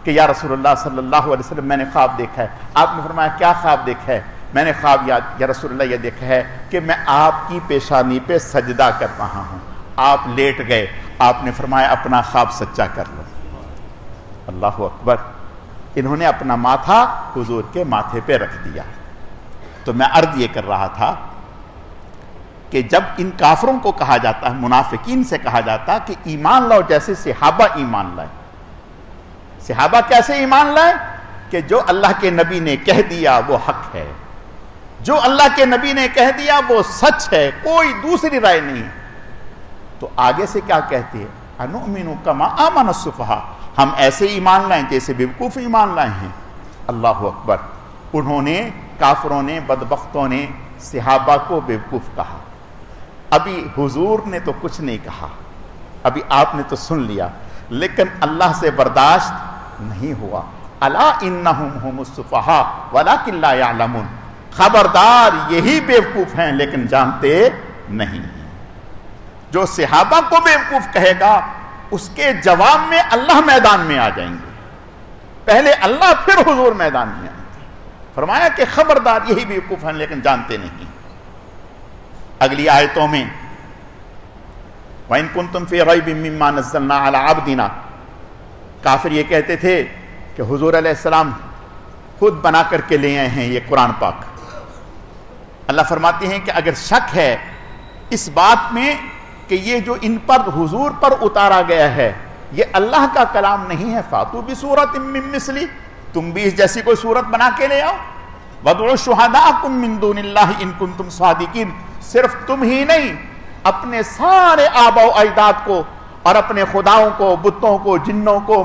کہ یا رسول اللہ صلی اللہ علیہ وسلم میں نے خواب دیکھا ہے۔ آپ نے فرمایا کیا خواب دیکھا ہے؟ میں نے خواب یا رسول اللہ یہ دیکھا ہے کہ میں آپ کی پیشانی پہ سجدہ کر رہا ہوں۔ آپ لیٹ گئے، آپ نے فرمایا اپنا خواب سچا کر لو۔ اللہ اکبر! انہوں نے اپنا ماتھا حضور کے ماتھے پہ رکھ دیا۔ تو میں عرض یہ کر رہا تھا کہ جب ان کافروں کو کہا جاتا ہے، منافقین سے کہا جاتا کہ ایمان لاؤ جیسے صحابہ ایمان لائے، صحابہ کیسے ایمان لائے؟ کہ جو اللہ کے نبی نے کہہ دیا وہ حق ہے، جو اللہ کے نبی نے کہہ دیا وہ سچ ہے، کوئی دوسری رائے نہیں۔ تو آگے سے کیا کہتے ہیں؟ انؤمن کما آمن السفہاء، ہم ایسے ایمان لائیں جیسے بیوقوف ایمان لائے ہیں۔ اللہ اکبر! انہوں نے، کافروں نے، بدبختوں نے صحابہ کو بیوقوف کہا۔ ابھی حضور نے تو کچھ نہیں کہا، ابھی آپ نے تو سن لیا، لیکن اللہ سے برداشت نہیں ہوا۔ الا انہم هم السفہاء ولکن لا یعلمون، خبردار یہی بیوقوف ہیں لیکن جانتے نہیں۔ جو صحابہ کو بیوقوف کہے گا اس کے جواب میں اللہ میدان میں آ جائیں گے، پہلے اللہ پھر حضور میدان میں آئیں گے۔ فرمایا کہ خبردار یہی بیوقوف ہیں لیکن جانتے نہیں۔ اگلی آیتوں میں وَإِن كُنتُمْ فِي رَيْبٍ مِّمَّا نَزَّلْنَا عَلَىٰ عَبْدِنَا، کافر یہ کہتے تھے کہ حضور علیہ السلام خود بنا کر کے لے آئے ہیں یہ قرآن پاک۔ اللہ فرماتے ہیں کہ اگر شک ہے اس بات میں کہ یہ جو ان پر حضور پر اتارا گیا ہے یہ اللہ کا کلام نہیں ہے، فاتو بسورۃ من مثلی، تم بھی اس جیسی کوئی صورت بنا کے لے آؤ۔ وَادْعُوا شُهَدَاءَكُم مِّن دُونِ اللَّهِ إِن كُنتُمْ صَادِقِينَ، صرف تم ہی نہیں، اپنے سارے آباء و اجداد کو اور اپنے خداؤں کو، بتوں کو، جنوں کو،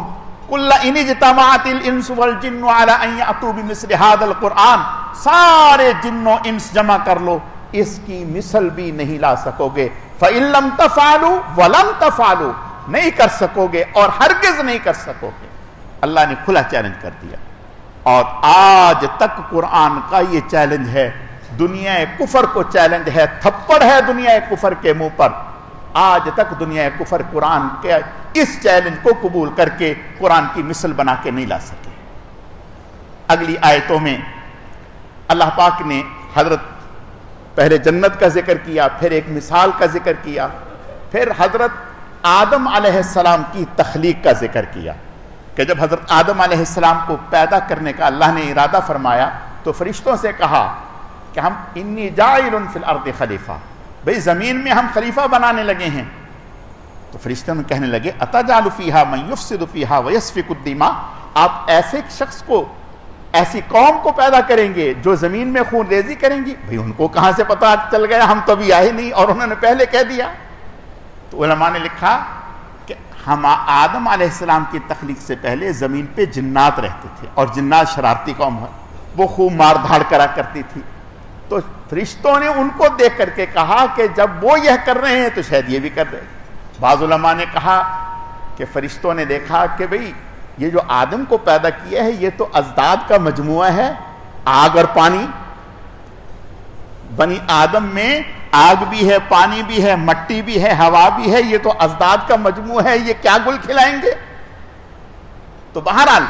قُلْ إِنِ اجْتَمَعَتِ الْإِنسُ وَالْجِنُّ عَلَىٰ أَن يَأْتُوا بِمِثْلِ هَٰذَا الْقُرْآنِ، سارے جن و انس جمع کر لو، اس کی مثل بھی نہیں لا سکو گے۔ فَإِن لَّمْ تَفْعَلُوا وَلَن تَفْعَلُوا، نہیں کر سکو گے اور ہرگز نہیں کر سکو گے۔ اللہ نے کھلا چیلنج کر دیا، اور آج تک قرآن کا یہ چیلنج ہے، دنیا کفر کو چیلنج ہے، تھپڑ ہے دنیا کفر کے منہ پر۔ آج تک دنیا کفر قرآن کے اس چیلنج کو قبول کر کے قرآن کی مثل بنا کے نہیں لا سکے۔ اگلی آیتوں میں اللہ پاک نے حضرت پہلے جنت کا ذکر کیا، پھر ایک مثال کا ذکر کیا، پھر حضرت آدم علیہ السلام کی تخلیق کا ذکر کیا کہ جب حضرت آدم علیہ السلام کو پیدا کرنے کا اللہ نے ارادہ فرمایا تو فرشتوں سے کہا کہ ہم انی جاعل فی الارض خلیفہ، بھئی زمین میں ہم خلیفہ بنانے لگے ہیں. تو فرشتوں نے کہنے لگے اتجعل فیہا من یفسد فیہا ویسفک الدماء، آپ ایسے شخص کو، ایسی قوم کو پیدا کریں گے جو زمین میں خون ریزی کریں گی؟ بھئی ان کو کہاں سے پتہ چل گیا، ہم تو ابھی آئے نہیں اور انہوں نے پہلے کہہ دیا. تو علماء نے لکھا کہ ہم آدم علیہ السلام کی تخلیق سے پہلے زمین پہ جنات رہتے تھے اور جنات شرارتی قوم ہے، وہ خوب مار دھاڑ کرا کرتی تھی. تو فرشتوں نے ان کو دیکھ کر کے کہا کہ جب وہ یہ کر رہے ہیں تو شاید یہ بھی کر رہے ہیں. بعض علماء نے کہا کہ فرشتوں نے دیکھا کہ بھئی یہ جو آدم کو پیدا کیا ہے یہ تو ازداد کا مجموعہ ہے، آگ اور پانی. بنی آدم میں آگ بھی ہے، پانی بھی ہے، مٹی بھی ہے، ہوا بھی ہے، یہ تو ازداد کا مجموعہ ہے، یہ کیا گل کھلائیں گے؟ تو بہرحال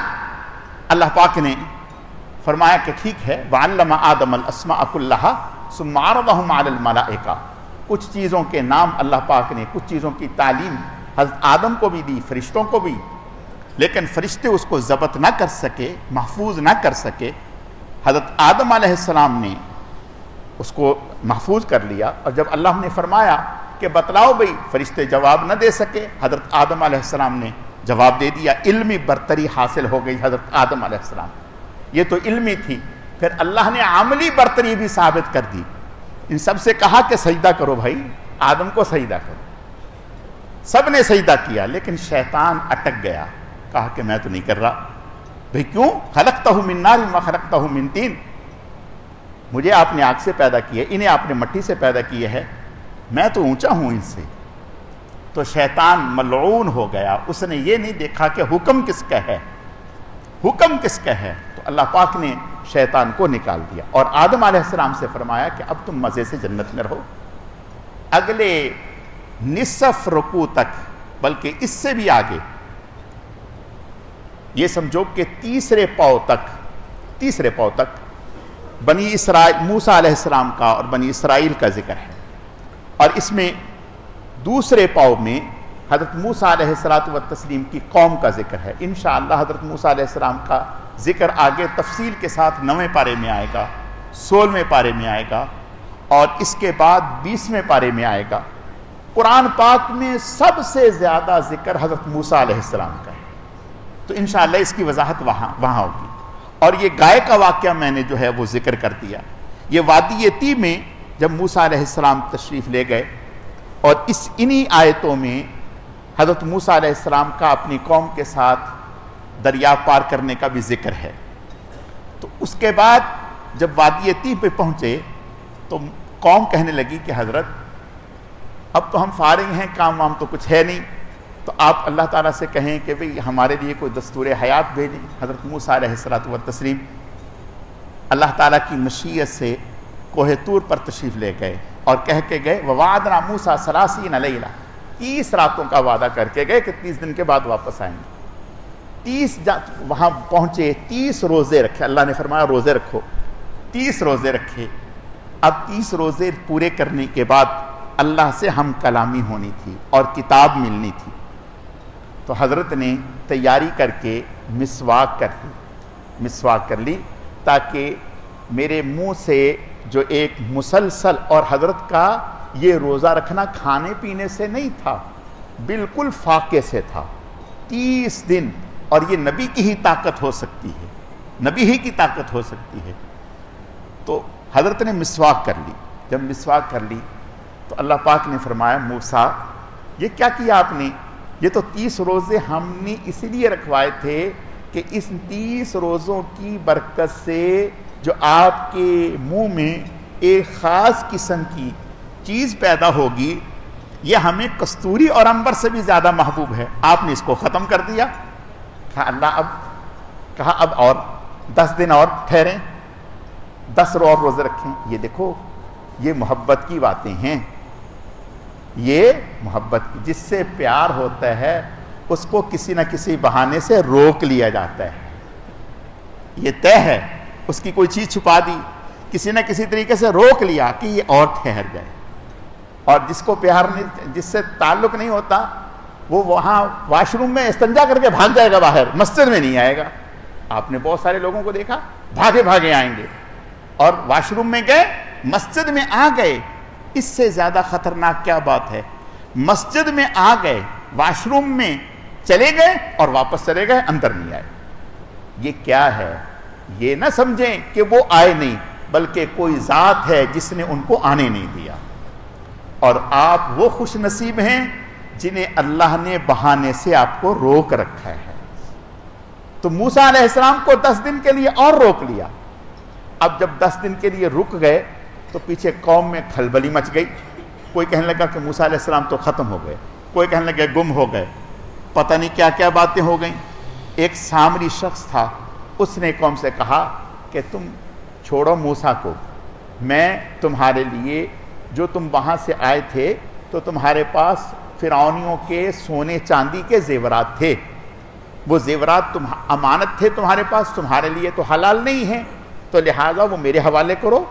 اللہ پاک نے فرمایا کہ ٹھیک ہے، وَعَلَّمَ آدَمَ الْأَسْمَاءَ كُلَّهَا ثُمَّ عَرَضَهُمْ عَلَى الْمَلَائِكَةِ. کچھ چیزوں کے نام اللہ پاک نے، کچھ چیزوں کی تعلیم حضرت آدم کو بھی دی، فرشتوں کو بھی، لیکن فرشتے اس کو ضبط نہ کر سکے، محفوظ نہ کر سکے. حضرت آدم علیہ السلام نے اس کو محفوظ کر لیا، اور جب اللہ نے فرمایا کہ بتلاؤ بھئی، فرشتے جواب نہ دے سکے، حضرت آدم علیہ السلام نے جواب دے دیا. علمی برتری حاصل ہو گئی حضرت آدم علیہ السلام. یہ تو علمی تھی، پھر اللہ نے عملی برتری بھی ثابت کر دی. ان سب سے کہا کہ سجدہ کرو بھائی، آدم کو سجدہ کرو. سب نے سجدہ کیا، لیکن شیطان اٹک گیا، کہا کہ میں تو نہیں کر رہا. بھئی کیوں؟ خلقتہ من نار وخلقتہ من طین، مجھے آپ نے آگ سے پیدا کیا، انہیں آپ نے مٹی سے پیدا کیا ہے، میں تو اونچا ہوں ان سے. تو شیطان ملعون ہو گیا. اس نے یہ نہیں دیکھا کہ حکم کس کا ہے، حکم کس کا ہے. تو اللہ پاک نے شیطان کو نکال دیا اور آدم علیہ السلام سے فرمایا کہ اب تم مزے سے جنت میں رہو. اگلے نصف رکوع تک، بلکہ اس سے بھی آگے، یہ سمجھو کہ تیسرے پاؤ تک بنی اسرائیل، موسیٰ علیہ السلام کا اور بنی اسرائیل کا ذکر ہے. اور اس میں دوسرے پاؤ میں حضرت موسیٰ علیہ السلام کی قوم کا ذکر ہے. انشاءاللہ حضرت موسیٰ علیہ السلام کا ذکر آگے تفصیل کے ساتھ 9ویں پارے میں آئے گا، 16ویں پارے میں آئے گا، اور اس کے بعد 20ویں پارے میں آئے گا. قرآن پاک میں سب سے زیادہ ذکر حضرت موسیٰ علیہ السلام کا ہے. تو انشاءاللہ اس کی وضاحت وہاں ہوگی. اور یہ گائے کا واقعہ میں نے جو ہے وہ ذکر کر دیا. یہ وادی طی میں جب موسیٰ علیہ السلام تشریف لے گئے، اور انہی آیتوں میں حضرت موسیٰ علیہ السلام کا اپنی قوم کے ساتھ دریا پار کرنے کا بھی ذکر ہے. تو اس کے بعد جب وادی طی پہ پہنچے تو قوم کہنے لگی کہ حضرت اب تو ہم فارغ ہیں، کام وام تو کچھ ہے نہیں، تو آپ اللہ تعالیٰ سے کہیں کہ بھئی ہمارے لیے کوئی دستور حیات بھیجیں. حضرت موسیٰ علیہ السلام اللہ تعالیٰ کی مشیت سے کوہ طور پر تشریف لے گئے اور کہہ کے گئے وَوَعَدْنَا مُوسَىٰ 30 لَيْلَةً، 30 راتوں کا وعدہ کر کے گئے کہ 30 دن کے بعد واپس آئیں گے. 30 وہاں پہنچے، 30 روزے رکھے. اللہ نے فرمایا روزے رکھو. 30 روزے رکھے. اب 30 روزے پورے کرنے کے بعد اللہ سے ہم کلامی ہونی تھی اور کتاب ملنی تھی. تو حضرت نے تیاری کر کے مسواک کر لی تاکہ میرے منہ سے جو ایک مسلسل، اور حضرت کا یہ روزہ رکھنا کھانے پینے سے نہیں تھا، بالکل فاقے سے تھا. 30 دن، اور یہ نبی کی ہی طاقت ہو سکتی ہے، نبی ہی کی طاقت ہو سکتی ہے. تو حضرت نے مسواک کر لی. جب مسواک کر لی تو اللہ پاک نے فرمایا موسیٰ یہ کیا کیا آپ نے؟ یہ تو 30 روزے ہم نے اس لیے رکھوائے تھے کہ اس 30 روزوں کی برکت سے جو آپ کے منہ میں ایک خاص قسم کی چیز پیدا ہوگی، یہ ہمیں کستوری اور عنبر سے بھی زیادہ محبوب ہے. آپ نے اس کو ختم کر دیا. اللہ اب اور 10 دن اور ٹھہریں، 10 اور روزے رکھیں. یہ دیکھو، یہ محبت کی باتیں ہیں. یہ محبت کی، جس سے پیار ہوتا ہے اس کو کسی نہ کسی بہانے سے روک لیا جاتا ہے. یہ طے ہے. اس کی کوئی چیز چھپا دی، کسی نہ کسی طریقے سے روک لیا کہ یہ اور ٹھہر جائے. اور جس کو پیار نہیں، جس سے تعلق نہیں ہوتا، وہ وہاں واش روم میں استنجا کر کے بھاگ جائے گا باہر، مسجد میں نہیں آئے گا. آپ نے بہت سارے لوگوں کو دیکھا بھاگے بھاگے آئیں گے، اور واش روم میں گئے، مسجد میں آ گئے. اس سے زیادہ خطرناک کیا بات ہے؟ مسجد میں آ گئے، واش روم میں چلے گئے اور واپس چلے گئے، اندر نہیں آئے. یہ کیا ہے؟ یہ نہ سمجھیں کہ وہ آئے نہیں، بلکہ کوئی ذات ہے جس نے ان کو آنے نہیں دیا. اور آپ وہ خوش نصیب ہیں جنہیں اللہ نے بہانے سے آپ کو روک رکھا ہے. تو موسیٰ علیہ السلام کو 10 دن کے لیے اور روک لیا. اب جب 10 دن کے لیے رک گئے تو پیچھے قوم میں کھلبلی مچ گئی. کوئی کہنے لگا کہ موسیٰ علیہ السلام تو ختم ہو گئے، کوئی کہنے لگا گم ہو گئے، پتہ نہیں کیا کیا باتیں ہو گئیں. ایک سامری شخص تھا، اس نے قوم سے کہا کہ تم چھوڑو موسیٰ کو، میں تمہارے لیے، جو تم وہاں سے آئے تھے تو تمہارے پاس فرعونیوں کے سونے چاندی کے زیورات تھے، وہ زیورات امانت تھے تمہارے پاس، تمہارے لیے تو حلال نہیں ہیں، تو لہٰذا وہ میرے حوالے کرو،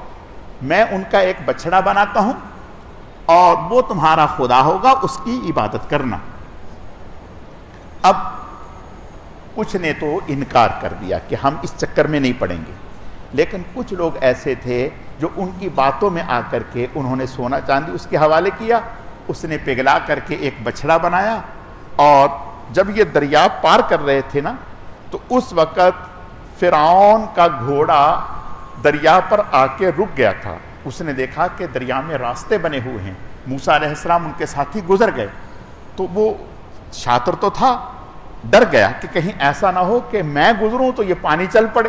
میں ان کا ایک بچڑا بناتا ہوں اور وہ تمہارا خدا ہوگا، اس کی عبادت کرنا. اب کچھ نے تو انکار کر دیا کہ ہم اس چکر میں نہیں پڑیں گے، لیکن کچھ لوگ ایسے تھے جو ان کی باتوں میں آ کر کے انہوں نے سونا چاندی اس کے حوالے کیا. اس نے پگھلا کر کے ایک بچڑا بنایا، اور جب یہ دریا پار کر رہے تھے نا، تو اس وقت فرعون کا گھوڑا دریا پر آ کے رک گیا تھا. اس نے دیکھا کہ دریا میں راستے بنے ہوئے ہیں، موسیٰ علیہ السلام ان کے ساتھی گزر گئے، تو وہ شاطر تو تھا، ڈر گیا کہ کہیں ایسا نہ ہو کہ میں گزروں تو یہ پانی چل پڑے.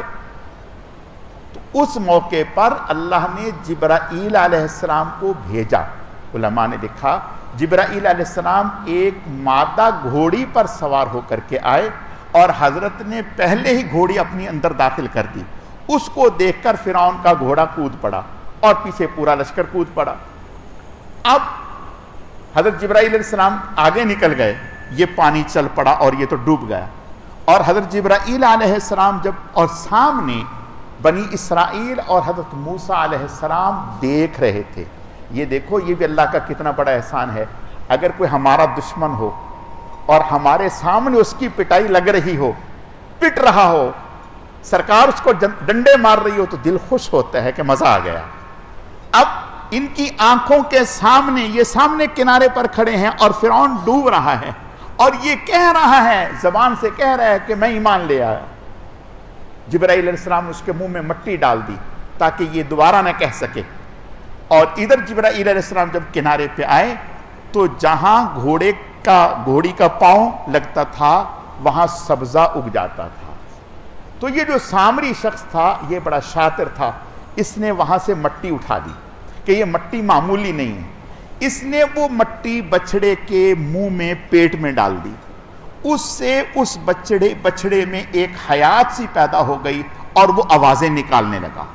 تو اس موقع پر اللہ نے جبرائیل علیہ السلام کو بھیجا. علماء نے لکھا جبرائیل علیہ السلام ایک مادہ گھوڑی پر سوار ہو کر کے آئے، اور حضرت نے پہلے ہی گھوڑی اپنی اندر داخل کر دی. اس کو دیکھ کر فرعون کا گھوڑا کود پڑا اور پیچھے پورا لشکر کود پڑا. اب حضرت جبرائیل علیہ السلام آگے نکل گئے، یہ پانی چل پڑا اور یہ تو ڈوب گیا. اور حضرت جبرائیل علیہ السلام جب، اور سامنے بنی اسرائیل اور حضرت موسیٰ علیہ السلام دیکھ رہے تھے. یہ دیکھو، یہ بھی اللہ کا کتنا بڑا احسان ہے. اگر کوئی ہمارا دشمن ہو اور ہمارے سامنے اس کی پٹائی لگ رہی ہو، پٹ رہا ہو، سرکار اس کو ڈنڈے مار رہی ہو، تو دل خوش ہوتا ہے کہ مزہ آ گیا. اب ان کی آنکھوں کے سامنے، یہ سامنے کنارے پر کھڑے ہیں اور فرعون ڈوب رہا ہے، اور یہ کہہ رہا ہے، زبان سے کہہ رہا ہے کہ میں ایمان لے آیا. جبرائیل علیہ السلام نے اس کے منہ میں مٹی ڈال دی تاکہ یہ دوبارہ نہ کہہ سکے. اور ادھر جبرائیل علیہ السلام جب کنارے پہ آئے تو جہاں گھوڑی کا پاؤں لگتا تھا وہاں سبزہ اگ جاتا تھا. تو یہ جو سامری شخص تھا یہ بڑا شاطر تھا، اس نے وہاں سے مٹی اٹھا دی کہ یہ مٹی معمولی نہیں ہے. اس نے وہ مٹی بچڑے کے منہ میں، پیٹ میں ڈال دی. اس سے اس بچڑے میں ایک حیات سی پیدا ہو گئی اور وہ آوازیں نکالنے لگا.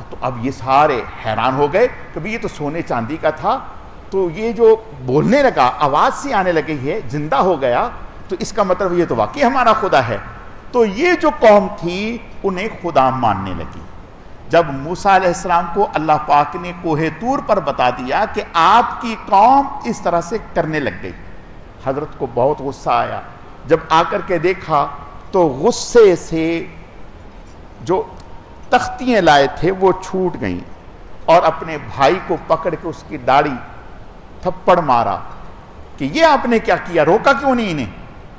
تو اب یہ سارے حیران ہو گئے کہ یہ تو سونے چاندی کا تھا، تو یہ جو بولنے لگا، آواز سی آنے لگی ہے، زندہ ہو گیا، تو اس کا مطلب یہ تو واقعی ہمارا خدا ہے. تو یہ جو قوم تھی انہیں خدا ماننے لگی. جب موسیٰ علیہ السلام کو اللہ پاک نے کوہ طور پر بتا دیا کہ آپ کی قوم اس طرح سے کرنے لگ گئی، حضرت کو بہت غصہ آیا. جب آ کر کے دیکھا تو غصے سے جو تختیاں لائے تھے وہ چھوٹ گئیں، اور اپنے بھائی کو پکڑ کے اس کی داڑھی تھپڑ مارا کہ یہ آپ نے کیا کیا، روکا کیوں نہیں انہیں.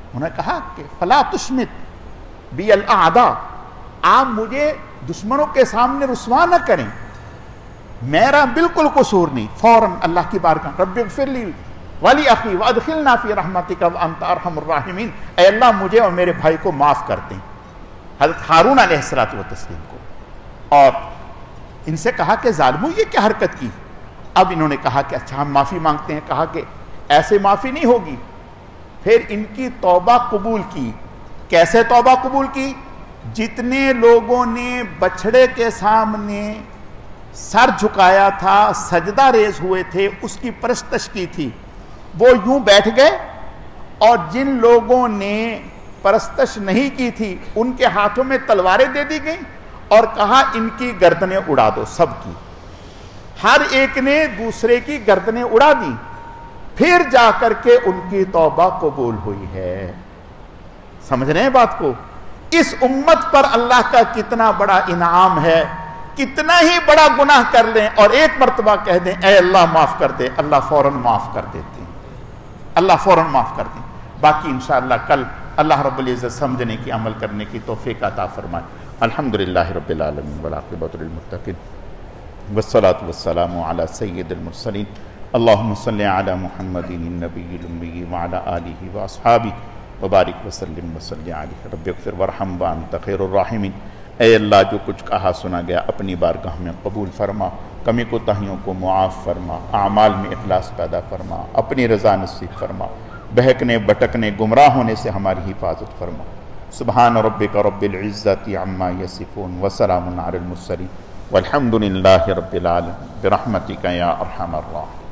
انہوں نے کہا کہ فلا تشمت بی الاعداء، آپ مجھے دشمنوں کے سامنے رسوا نہ کریں، میرا بالکل قصور نہیں. فوراً اللہ کی بارگاہ رب اغفر لی ولی اخی وادخلنا فی رحمتک وانت ارحم الراحمین، اے اللہ مجھے اور میرے بھائی کو معاف کر دیں. حضرت ہارون علیہ السلام کو، اور ان سے کہا کہ ظالموں یہ کیا حرکت کی. اب انہوں نے کہا کہ اچھا ہم معافی مانگتے ہیں. کہا کہ ایسے معافی نہیں ہوگی. پھر ان کی توبہ قبول کی. کیسے توبہ قبول کی؟ جتنے لوگوں نے بچڑے کے سامنے سر جھکایا تھا، سجدہ ریز ہوئے تھے، اس کی پرستش کی تھی، وہ یوں بیٹھ گئے، اور جن لوگوں نے پرستش نہیں کی تھی ان کے ہاتھوں میں تلواریں دے دی گئیں، اور کہا ان کی گردنیں اڑا دو، سب کی. ہر ایک نے دوسرے کی گردنیں اڑا دی. پھر جا کر کے ان کی توبہ قبول ہوئی ہے. سمجھ رہے ہیں بات کو؟ اس امت پر اللہ کا کتنا بڑا انعام ہے. کتنا ہی بڑا گناہ کر لیں اور ایک مرتبہ کہہ دیں اے اللہ معاف کر دے، اللہ فوراً معاف کر دیتے ہیں. اللہ فوراً معاف کر دیں. باقی انشاءاللہ کل اللہ رب العزت سمجھنے کی، عمل کرنے کی توفیق عطا فرمائے. الحمدللہ رب العالمین والعاقبۃ للمتقین والصلاۃ والسلام علی سید المرسلین. اللہم صلی علی محمد النبی الامی وعلی آلہ واصحابہ وبارک وسلم وصلی علیہ. رب اغفر وارحم وانت خیر الراحمین. اے اللہ جو کچھ کہا سنا گیا اپنی بارگاہ میں قبول فرما، کمی کوتاہیوں کو معاف فرما، اعمال میں اخلاص پیدا فرما، اپنی رضا نصیب فرما، بہکنے بٹکنے گمراہ ہونے سے ہماری حفاظت فرما. سبحان ربک رب العزت عما یصفون وسلام علی المرسلین والحمد للہ رب العالمین برحمتک یا ارحم الراحمین.